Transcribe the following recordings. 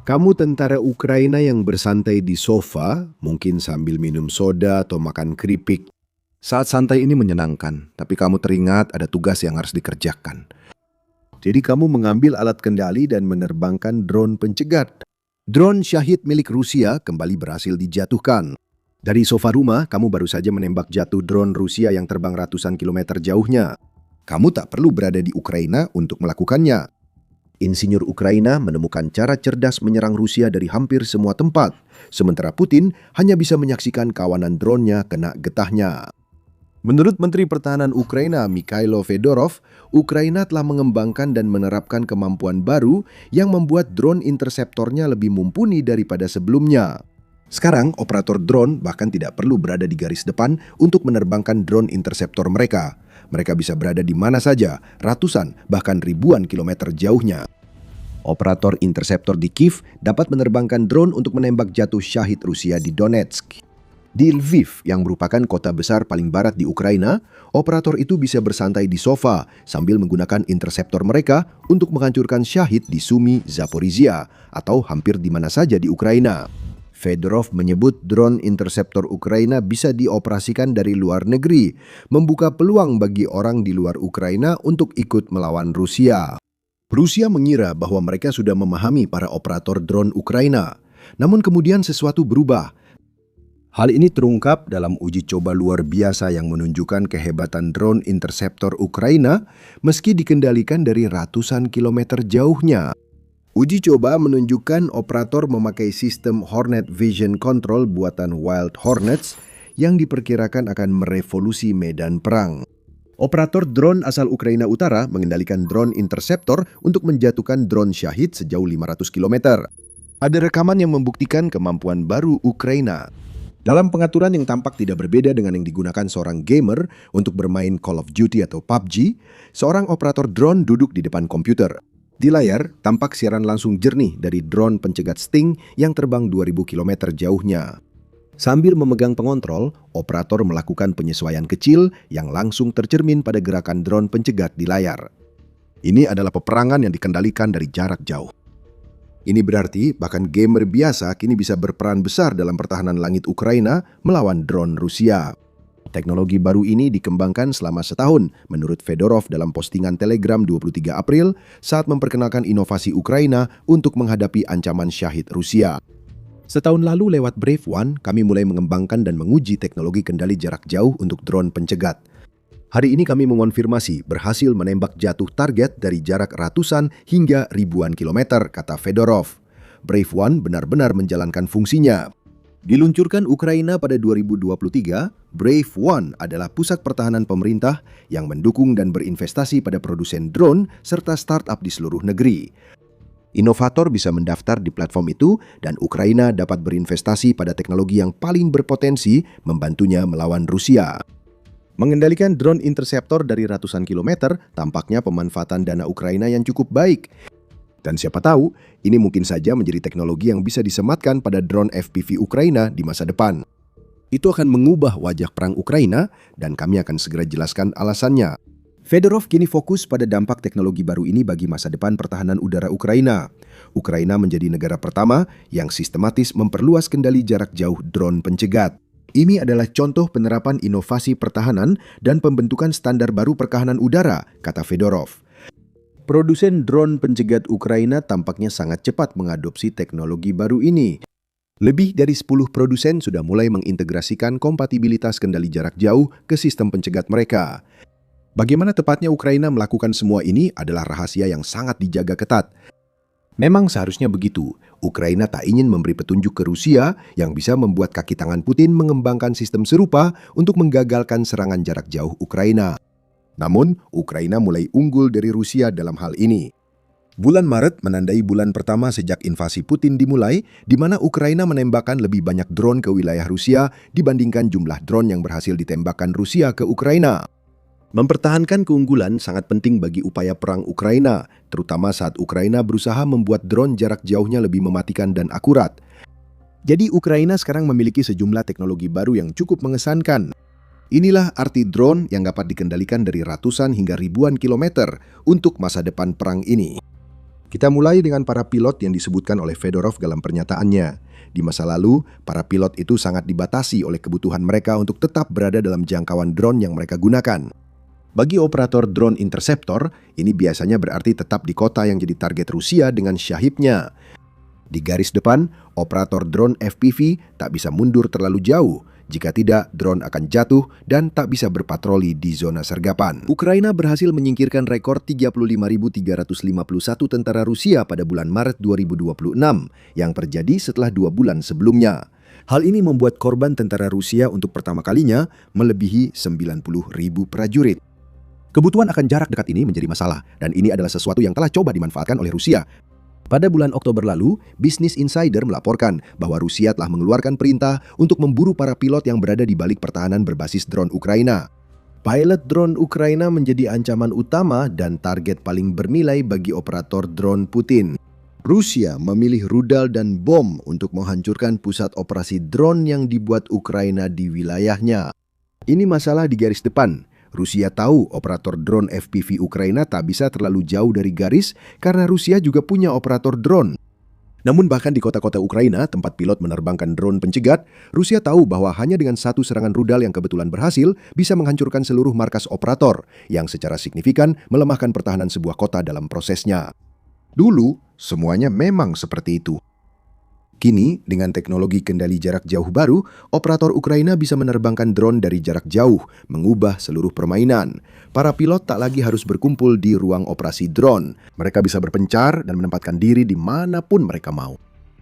Kamu tentara Ukraina yang bersantai di sofa, mungkin sambil minum soda atau makan keripik. Saat santai ini menyenangkan, tapi kamu teringat ada tugas yang harus dikerjakan. Jadi kamu mengambil alat kendali dan menerbangkan drone pencegat. Drone Shahid milik Rusia kembali berhasil dijatuhkan. Dari sofa rumah, kamu baru saja menembak jatuh drone Rusia yang terbang ratusan kilometer jauhnya. Kamu tak perlu berada di Ukraina untuk melakukannya. Insinyur Ukraina menemukan cara cerdas menyerang Rusia dari hampir semua tempat, sementara Putin hanya bisa menyaksikan kawanan drone-nya kena getahnya. Menurut Menteri Pertahanan Ukraina Mikhailo Fedorov, Ukraina telah mengembangkan dan menerapkan kemampuan baru yang membuat drone interceptornya lebih mumpuni daripada sebelumnya. Sekarang, operator drone bahkan tidak perlu berada di garis depan untuk menerbangkan drone interceptor mereka. Mereka bisa berada di mana saja, ratusan bahkan ribuan kilometer jauhnya. Operator interceptor di Kiev dapat menerbangkan drone untuk menembak jatuh Shahid Rusia di Donetsk. Di Lviv, yang merupakan kota besar paling barat di Ukraina, operator itu bisa bersantai di sofa sambil menggunakan interceptor mereka untuk menghancurkan Shahid di Sumy, Zaporizhia, atau hampir di mana saja di Ukraina. Fedorov menyebut drone interceptor Ukraina bisa dioperasikan dari luar negeri, membuka peluang bagi orang di luar Ukraina untuk ikut melawan Rusia. Rusia mengira bahwa mereka sudah memahami para operator drone Ukraina, namun kemudian sesuatu berubah. Hal ini terungkap dalam uji coba luar biasa yang menunjukkan kehebatan drone interceptor Ukraina meski dikendalikan dari ratusan kilometer jauhnya. Uji coba menunjukkan operator memakai sistem Hornet Vision Control buatan Wild Hornets yang diperkirakan akan merevolusi medan perang. Operator drone asal Ukraina Utara mengendalikan drone interceptor untuk menjatuhkan drone Shahid sejauh 500 km. Ada rekaman yang membuktikan kemampuan baru Ukraina. Dalam pengaturan yang tampak tidak berbeda dengan yang digunakan seorang gamer untuk bermain Call of Duty atau PUBG, seorang operator drone duduk di depan komputer. Di layar, tampak siaran langsung jernih dari drone pencegat Sting yang terbang 2000 km jauhnya. Sambil memegang pengontrol, operator melakukan penyesuaian kecil yang langsung tercermin pada gerakan drone pencegat di layar. Ini adalah peperangan yang dikendalikan dari jarak jauh. Ini berarti bahkan gamer biasa kini bisa berperan besar dalam pertahanan langit Ukraina melawan drone Rusia. Teknologi baru ini dikembangkan selama setahun, menurut Fedorov dalam postingan Telegram 23 April saat memperkenalkan inovasi Ukraina untuk menghadapi ancaman Shahid Rusia. Setahun lalu lewat Brave One, kami mulai mengembangkan dan menguji teknologi kendali jarak jauh untuk drone pencegat. Hari ini kami mengonfirmasi berhasil menembak jatuh target dari jarak ratusan hingga ribuan kilometer, kata Fedorov. Brave One benar-benar menjalankan fungsinya. Diluncurkan Ukraina pada 2023, Brave One adalah pusat pertahanan pemerintah yang mendukung dan berinvestasi pada produsen drone serta startup di seluruh negeri. Inovator bisa mendaftar di platform itu dan Ukraina dapat berinvestasi pada teknologi yang paling berpotensi membantunya melawan Rusia. Mengendalikan drone interceptor dari ratusan kilometer tampaknya pemanfaatan dana Ukraina yang cukup baik. Dan siapa tahu, ini mungkin saja menjadi teknologi yang bisa disematkan pada drone FPV Ukraina di masa depan. Itu akan mengubah wajah perang Ukraina dan kami akan segera jelaskan alasannya. Fedorov kini fokus pada dampak teknologi baru ini bagi masa depan pertahanan udara Ukraina. Ukraina menjadi negara pertama yang sistematis memperluas kendali jarak jauh drone pencegat. Ini adalah contoh penerapan inovasi pertahanan dan pembentukan standar baru pertahanan udara, kata Fedorov. Produsen drone pencegat Ukraina tampaknya sangat cepat mengadopsi teknologi baru ini. Lebih dari 10 produsen sudah mulai mengintegrasikan kompatibilitas kendali jarak jauh ke sistem pencegat mereka. Bagaimana tepatnya Ukraina melakukan semua ini adalah rahasia yang sangat dijaga ketat. Memang seharusnya begitu. Ukraina tak ingin memberi petunjuk ke Rusia yang bisa membuat kaki tangan Putin mengembangkan sistem serupa untuk menggagalkan serangan jarak jauh Ukraina. Namun, Ukraina mulai unggul dari Rusia dalam hal ini. Bulan Maret menandai bulan pertama sejak invasi Putin dimulai, di mana Ukraina menembakkan lebih banyak drone ke wilayah Rusia dibandingkan jumlah drone yang berhasil ditembakkan Rusia ke Ukraina. Mempertahankan keunggulan sangat penting bagi upaya perang Ukraina, terutama saat Ukraina berusaha membuat drone jarak jauhnya lebih mematikan dan akurat. Jadi Ukraina sekarang memiliki sejumlah teknologi baru yang cukup mengesankan. Inilah arti drone yang dapat dikendalikan dari ratusan hingga ribuan kilometer untuk masa depan perang ini. Kita mulai dengan para pilot yang disebutkan oleh Fedorov dalam pernyataannya. Di masa lalu, para pilot itu sangat dibatasi oleh kebutuhan mereka untuk tetap berada dalam jangkauan drone yang mereka gunakan. Bagi operator drone interceptor, ini biasanya berarti tetap di kota yang jadi target Rusia dengan Shahid-nya. Di garis depan, operator drone FPV tak bisa mundur terlalu jauh. Jika tidak, drone akan jatuh dan tak bisa berpatroli di zona sergapan. Ukraina berhasil menyingkirkan rekor 35.351 tentara Rusia pada bulan Maret 2026 yang terjadi setelah 2 bulan sebelumnya. Hal ini membuat korban tentara Rusia untuk pertama kalinya melebihi 90.000 prajurit. Kebutuhan akan jarak dekat ini menjadi masalah, dan ini adalah sesuatu yang telah coba dimanfaatkan oleh Rusia. Pada bulan Oktober lalu, Business Insider melaporkan bahwa Rusia telah mengeluarkan perintah untuk memburu para pilot yang berada di balik pertahanan berbasis drone Ukraina. Pilot drone Ukraina menjadi ancaman utama dan target paling bernilai bagi operator drone Putin. Rusia memilih rudal dan bom untuk menghancurkan pusat operasi drone yang dibuat Ukraina di wilayahnya. Ini masalah di garis depan. Rusia tahu operator drone FPV Ukraina tak bisa terlalu jauh dari garis karena Rusia juga punya operator drone. Namun bahkan di kota-kota Ukraina tempat pilot menerbangkan drone pencegat, Rusia tahu bahwa hanya dengan satu serangan rudal yang kebetulan berhasil bisa menghancurkan seluruh markas operator yang secara signifikan melemahkan pertahanan sebuah kota dalam prosesnya. Dulu, semuanya memang seperti itu. Kini, dengan teknologi kendali jarak jauh baru, operator Ukraina bisa menerbangkan drone dari jarak jauh, mengubah seluruh permainan. Para pilot tak lagi harus berkumpul di ruang operasi drone. Mereka bisa berpencar dan menempatkan diri di manapun mereka mau.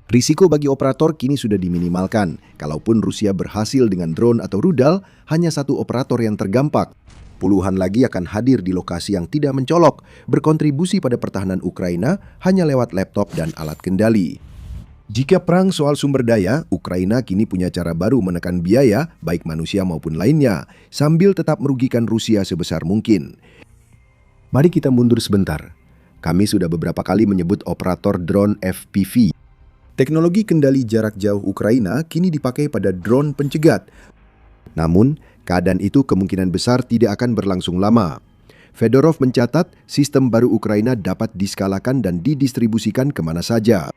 Risiko bagi operator kini sudah diminimalkan. Kalaupun Rusia berhasil dengan drone atau rudal, hanya satu operator yang terdampak. Puluhan lagi akan hadir di lokasi yang tidak mencolok, berkontribusi pada pertahanan Ukraina hanya lewat laptop dan alat kendali. Jika perang soal sumber daya, Ukraina kini punya cara baru menekan biaya, baik manusia maupun lainnya, sambil tetap merugikan Rusia sebesar mungkin. Mari kita mundur sebentar. Kami sudah beberapa kali menyebut operator drone FPV. Teknologi kendali jarak jauh Ukraina kini dipakai pada drone pencegat. Namun, keadaan itu kemungkinan besar tidak akan berlangsung lama. Fedorov mencatat sistem baru Ukraina dapat diskalakan dan didistribusikan kemana saja.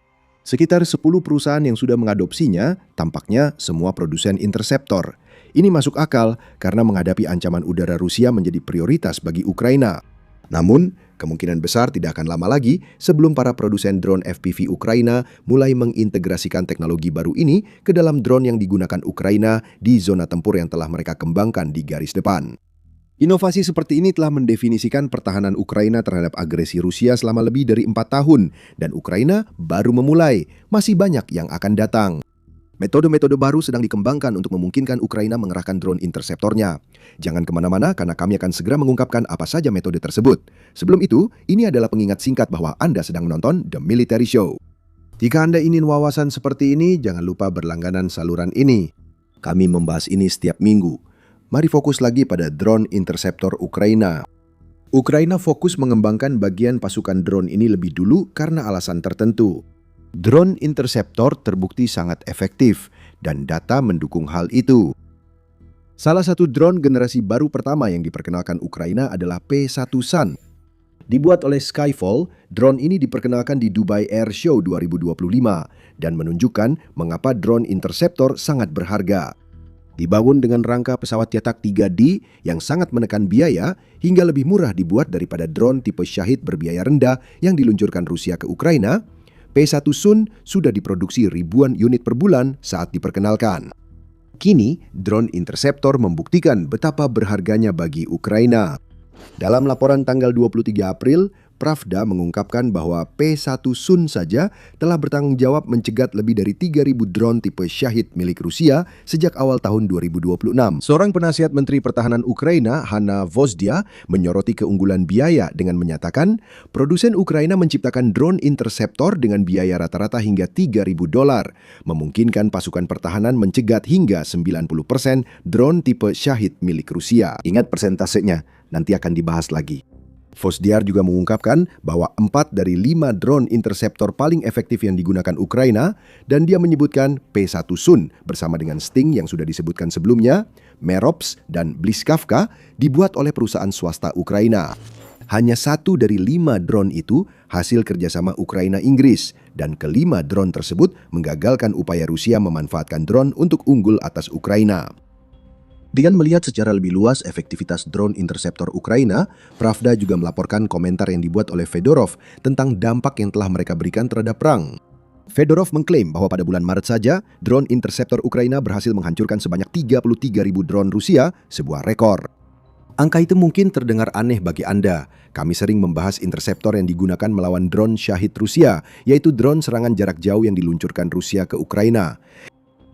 Sekitar 10 perusahaan yang sudah mengadopsinya, tampaknya semua produsen interceptor. Ini masuk akal karena menghadapi ancaman udara Rusia menjadi prioritas bagi Ukraina. Namun, kemungkinan besar tidak akan lama lagi sebelum para produsen drone FPV Ukraina mulai mengintegrasikan teknologi baru ini ke dalam drone yang digunakan Ukraina di zona tempur yang telah mereka kembangkan di garis depan. Inovasi seperti ini telah mendefinisikan pertahanan Ukraina terhadap agresi Rusia selama lebih dari 4 tahun, dan Ukraina baru memulai, masih banyak yang akan datang. Metode-metode baru sedang dikembangkan untuk memungkinkan Ukraina mengerahkan drone interceptornya. Jangan kemana-mana karena kami akan segera mengungkapkan apa saja metode tersebut. Sebelum itu, ini adalah pengingat singkat bahwa Anda sedang menonton The Military Show. Jika Anda ingin wawasan seperti ini, jangan lupa berlangganan saluran ini. Kami membahas ini setiap minggu. Mari fokus lagi pada drone interceptor Ukraina. Ukraina fokus mengembangkan bagian pasukan drone ini lebih dulu karena alasan tertentu. Drone interceptor terbukti sangat efektif dan data mendukung hal itu. Salah satu drone generasi baru pertama yang diperkenalkan Ukraina adalah P1 Sun. Dibuat oleh Skyfall, drone ini diperkenalkan di Dubai Air Show 2025 dan menunjukkan mengapa drone interceptor sangat berharga. Dibangun dengan rangka pesawat cetak 3D yang sangat menekan biaya hingga lebih murah dibuat daripada drone tipe Shahid berbiaya rendah yang diluncurkan Rusia ke Ukraina, P1 Sun sudah diproduksi ribuan unit per bulan saat diperkenalkan. Kini, drone interceptor membuktikan betapa berharganya bagi Ukraina. Dalam laporan tanggal 23 April, Pravda mengungkapkan bahwa P1 Sun saja telah bertanggung jawab mencegat lebih dari 3.000 drone tipe Shahid milik Rusia sejak awal tahun 2026. Seorang penasihat Menteri Pertahanan Ukraina, Hanna Vozdia, menyoroti keunggulan biaya dengan menyatakan, produsen Ukraina menciptakan drone interceptor dengan biaya rata-rata hingga $3.000, memungkinkan pasukan pertahanan mencegat hingga 90% drone tipe Shahid milik Rusia. Ingat persentasenya, nanti akan dibahas lagi. Vozdiar juga mengungkapkan bahwa 4 dari 5 drone interceptor paling efektif yang digunakan Ukraina, dan dia menyebutkan P1 Sun bersama dengan Sting yang sudah disebutkan sebelumnya, Merops dan Bliskavka dibuat oleh perusahaan swasta Ukraina. Hanya 1 dari 5 drone itu hasil kerjasama Ukraina-Inggris, dan kelima drone tersebut menggagalkan upaya Rusia memanfaatkan drone untuk unggul atas Ukraina. Dengan melihat secara lebih luas efektivitas drone interceptor Ukraina, Pravda juga melaporkan komentar yang dibuat oleh Fedorov tentang dampak yang telah mereka berikan terhadap perang. Fedorov mengklaim bahwa pada bulan Maret saja, drone interceptor Ukraina berhasil menghancurkan sebanyak 33.000 drone Rusia, sebuah rekor. Angka itu mungkin terdengar aneh bagi Anda. Kami sering membahas interceptor yang digunakan melawan drone Shahid Rusia, yaitu drone serangan jarak jauh yang diluncurkan Rusia ke Ukraina.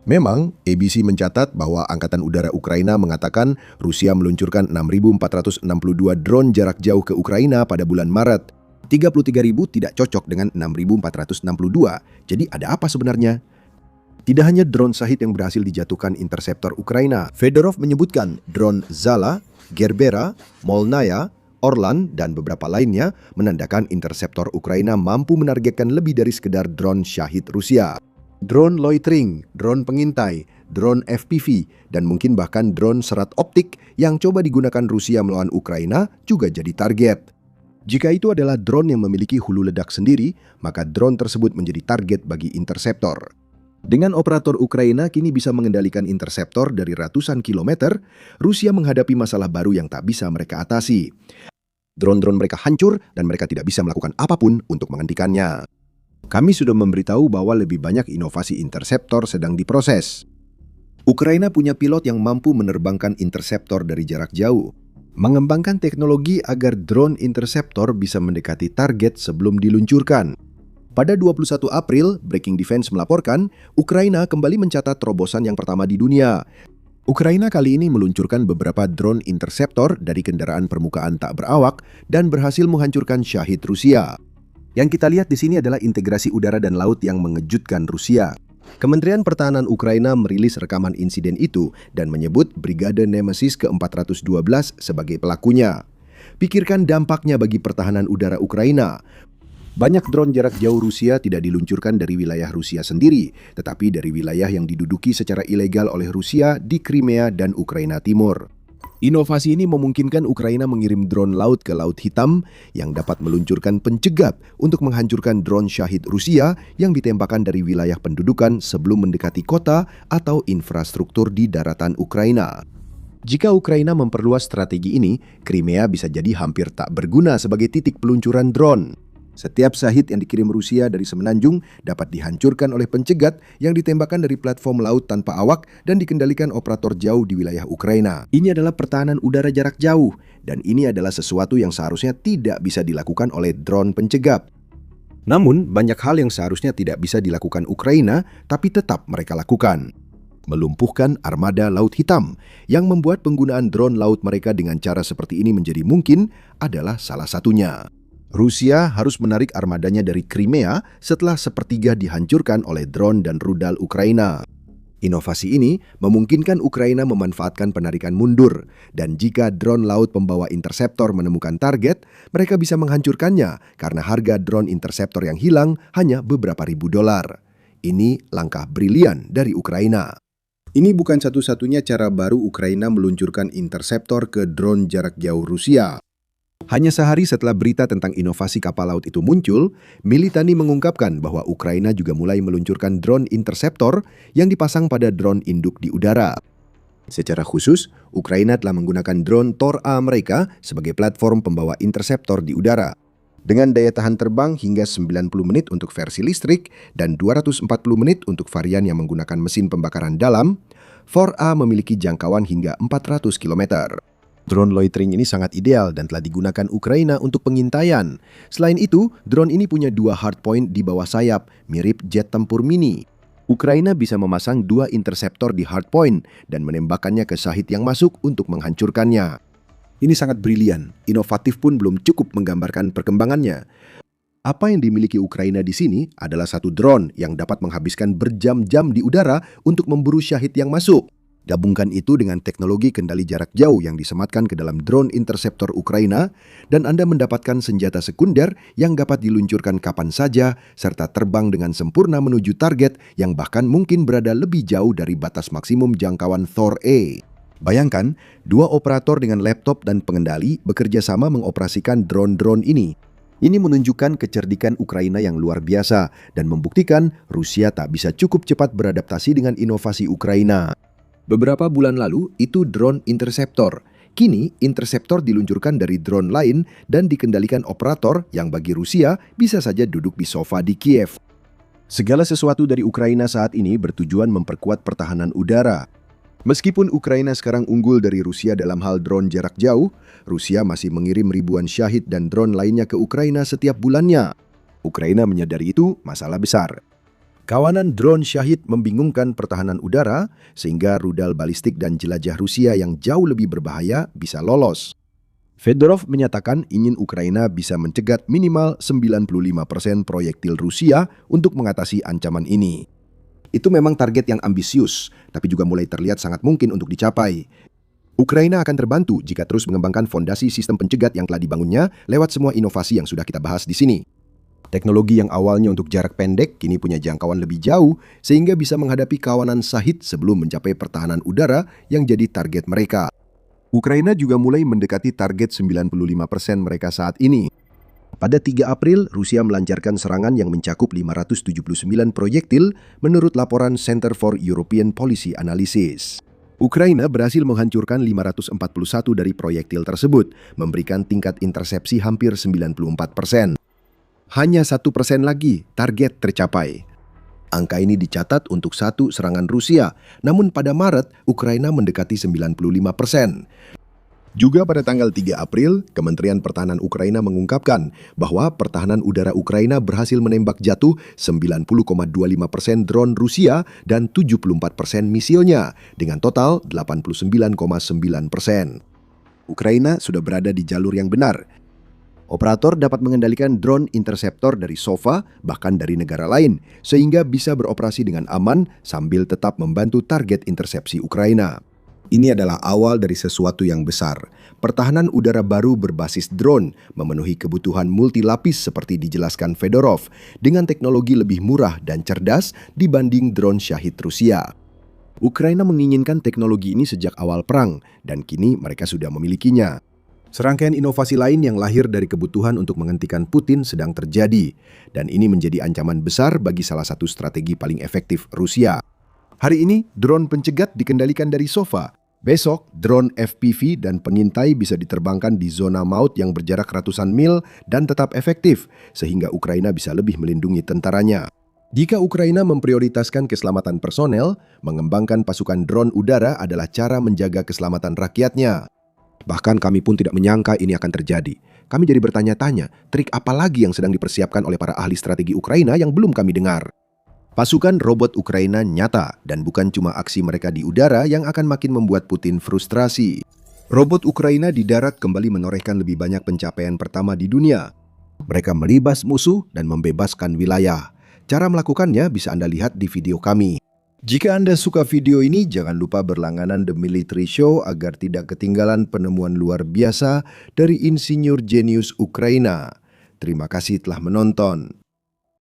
Memang, ABC mencatat bahwa Angkatan Udara Ukraina mengatakan Rusia meluncurkan 6.462 drone jarak jauh ke Ukraina pada bulan Maret. 33.000 tidak cocok dengan 6.462. Jadi ada apa sebenarnya? Tidak hanya drone Shahid yang berhasil dijatuhkan interceptor Ukraina. Fedorov menyebutkan drone Zala, Gerbera, Molnaya, Orlan, dan beberapa lainnya menandakan interceptor Ukraina mampu menargetkan lebih dari sekedar drone Shahid Rusia. Drone loitering, drone pengintai, drone FPV, dan mungkin bahkan drone serat optik yang coba digunakan Rusia melawan Ukraina juga jadi target. Jika itu adalah drone yang memiliki hulu ledak sendiri, maka drone tersebut menjadi target bagi interceptor. Dengan operator Ukraina kini bisa mengendalikan interceptor dari ratusan kilometer, Rusia menghadapi masalah baru yang tak bisa mereka atasi. Drone-drone mereka hancur dan mereka tidak bisa melakukan apapun untuk menghentikannya. Kami sudah memberitahu bahwa lebih banyak inovasi interceptor sedang diproses. Ukraina punya pilot yang mampu menerbangkan interceptor dari jarak jauh. Mengembangkan teknologi agar drone interceptor bisa mendekati target sebelum diluncurkan. Pada 21 April, Breaking Defense melaporkan, Ukraina kembali mencatat terobosan yang pertama di dunia. Ukraina kali ini meluncurkan beberapa drone interceptor dari kendaraan permukaan tak berawak dan berhasil menghancurkan Shahid Rusia. Yang kita lihat di sini adalah integrasi udara dan laut yang mengejutkan Rusia. Kementerian Pertahanan Ukraina merilis rekaman insiden itu dan menyebut Brigade Nemesis ke-412 sebagai pelakunya. Pikirkan dampaknya bagi pertahanan udara Ukraina. Banyak drone jarak jauh Rusia tidak diluncurkan dari wilayah Rusia sendiri, tetapi dari wilayah yang diduduki secara ilegal oleh Rusia di Crimea dan Ukraina Timur. Inovasi ini memungkinkan Ukraina mengirim drone laut ke Laut Hitam yang dapat meluncurkan pencegat untuk menghancurkan drone Shahid Rusia yang ditembakkan dari wilayah pendudukan sebelum mendekati kota atau infrastruktur di daratan Ukraina. Jika Ukraina memperluas strategi ini, Crimea bisa jadi hampir tak berguna sebagai titik peluncuran drone. Setiap Shahid yang dikirim Rusia dari semenanjung dapat dihancurkan oleh pencegat yang ditembakkan dari platform laut tanpa awak dan dikendalikan operator jauh di wilayah Ukraina. Ini adalah pertahanan udara jarak jauh, dan ini adalah sesuatu yang seharusnya tidak bisa dilakukan oleh drone pencegat. Namun, banyak hal yang seharusnya tidak bisa dilakukan Ukraina, tapi tetap mereka lakukan. Melumpuhkan armada Laut Hitam, yang membuat penggunaan drone laut mereka dengan cara seperti ini menjadi mungkin adalah salah satunya. Rusia harus menarik armadanya dari Crimea setelah sepertiga dihancurkan oleh drone dan rudal Ukraina. Inovasi ini memungkinkan Ukraina memanfaatkan penarikan mundur, dan jika drone laut pembawa interceptor menemukan target, mereka bisa menghancurkannya karena harga drone interceptor yang hilang hanya beberapa ribu dolar. Ini langkah brilian dari Ukraina. Ini bukan satu-satunya cara baru Ukraina meluncurkan interceptor ke drone jarak jauh Rusia. Hanya sehari setelah berita tentang inovasi kapal laut itu muncul, Militani mengungkapkan bahwa Ukraina juga mulai meluncurkan drone interceptor yang dipasang pada drone induk di udara. Secara khusus, Ukraina telah menggunakan drone Thor-A mereka sebagai platform pembawa interceptor di udara. Dengan daya tahan terbang hingga 90 menit untuk versi listrik dan 240 menit untuk varian yang menggunakan mesin pembakaran dalam, Thor-A memiliki jangkauan hingga 400 km. Drone loitering ini sangat ideal dan telah digunakan Ukraina untuk pengintaian. Selain itu, drone ini punya dua hardpoint di bawah sayap, mirip jet tempur mini. Ukraina bisa memasang dua interceptor di hardpoint dan menembakkannya ke Shahid yang masuk untuk menghancurkannya. Ini sangat brilian, inovatif pun belum cukup menggambarkan perkembangannya. Apa yang dimiliki Ukraina di sini adalah satu drone yang dapat menghabiskan berjam-jam di udara untuk memburu Shahid yang masuk. Gabungkan itu dengan teknologi kendali jarak jauh yang disematkan ke dalam drone interceptor Ukraina, dan Anda mendapatkan senjata sekunder yang dapat diluncurkan kapan saja, serta terbang dengan sempurna menuju target yang bahkan mungkin berada lebih jauh dari batas maksimum jangkauan Thor-A. Bayangkan, dua operator dengan laptop dan pengendali bekerja sama mengoperasikan drone-drone ini. Ini menunjukkan kecerdikan Ukraina yang luar biasa dan membuktikan Rusia tak bisa cukup cepat beradaptasi dengan inovasi Ukraina. Beberapa bulan lalu, itu drone interceptor. Kini, interceptor diluncurkan dari drone lain dan dikendalikan operator yang bagi Rusia bisa saja duduk di sofa di Kiev. Segala sesuatu dari Ukraina saat ini bertujuan memperkuat pertahanan udara. Meskipun Ukraina sekarang unggul dari Rusia dalam hal drone jarak jauh, Rusia masih mengirim ribuan Shahid dan drone lainnya ke Ukraina setiap bulannya. Ukraina menyadari itu masalah besar. Kawanan drone Shahid membingungkan pertahanan udara sehingga rudal balistik dan jelajah Rusia yang jauh lebih berbahaya bisa lolos. Fedorov menyatakan ingin Ukraina bisa mencegat minimal 95% proyektil Rusia untuk mengatasi ancaman ini. Itu memang target yang ambisius, tapi juga mulai terlihat sangat mungkin untuk dicapai. Ukraina akan terbantu jika terus mengembangkan fondasi sistem pencegat yang telah dibangunnya lewat semua inovasi yang sudah kita bahas di sini. Teknologi yang awalnya untuk jarak pendek kini punya jangkauan lebih jauh sehingga bisa menghadapi kawanan Shahid sebelum mencapai pertahanan udara yang jadi target mereka. Ukraina juga mulai mendekati target 95% mereka saat ini. Pada 3 April, Rusia melancarkan serangan yang mencakup 579 proyektil menurut laporan Center for European Policy Analysis. Ukraina berhasil menghancurkan 541 dari proyektil tersebut, memberikan tingkat intersepsi hampir 94%. Hanya 1% lagi target tercapai. Angka ini dicatat untuk satu serangan Rusia, namun pada Maret, Ukraina mendekati 95%. Juga pada tanggal 3 April, Kementerian Pertahanan Ukraina mengungkapkan bahwa pertahanan udara Ukraina berhasil menembak jatuh 90,25% drone Rusia dan 74% misilnya, dengan total 89,9%. Ukraina sudah berada di jalur yang benar. Operator dapat mengendalikan drone interceptor dari sofa, bahkan dari negara lain, sehingga bisa beroperasi dengan aman sambil tetap membantu target intersepsi Ukraina. Ini adalah awal dari sesuatu yang besar. Pertahanan udara baru berbasis drone memenuhi kebutuhan multilapis seperti dijelaskan Fedorov dengan teknologi lebih murah dan cerdas dibanding drone Shahid Rusia. Ukraina menginginkan teknologi ini sejak awal perang dan kini mereka sudah memilikinya. Serangkaian inovasi lain yang lahir dari kebutuhan untuk menghentikan Putin sedang terjadi dan ini menjadi ancaman besar bagi salah satu strategi paling efektif Rusia. Hari ini, drone pencegat dikendalikan dari sofa. Besok, drone FPV dan pengintai bisa diterbangkan di zona maut yang berjarak ratusan mil dan tetap efektif, sehingga Ukraina bisa lebih melindungi tentaranya. Jika Ukraina memprioritaskan keselamatan personel, mengembangkan pasukan drone udara adalah cara menjaga keselamatan rakyatnya. Bahkan kami pun tidak menyangka ini akan terjadi. Kami jadi bertanya-tanya, trik apa lagi yang sedang dipersiapkan oleh para ahli strategi Ukraina yang belum kami dengar? Pasukan robot Ukraina nyata dan bukan cuma aksi mereka di udara yang akan makin membuat Putin frustrasi. Robot Ukraina di darat kembali menorehkan lebih banyak pencapaian pertama di dunia. Mereka melibas musuh dan membebaskan wilayah. Cara melakukannya bisa Anda lihat di video kami. Jika Anda suka video ini, jangan lupa berlangganan The Military Show agar tidak ketinggalan penemuan luar biasa dari insinyur jenius Ukraina. Terima kasih telah menonton.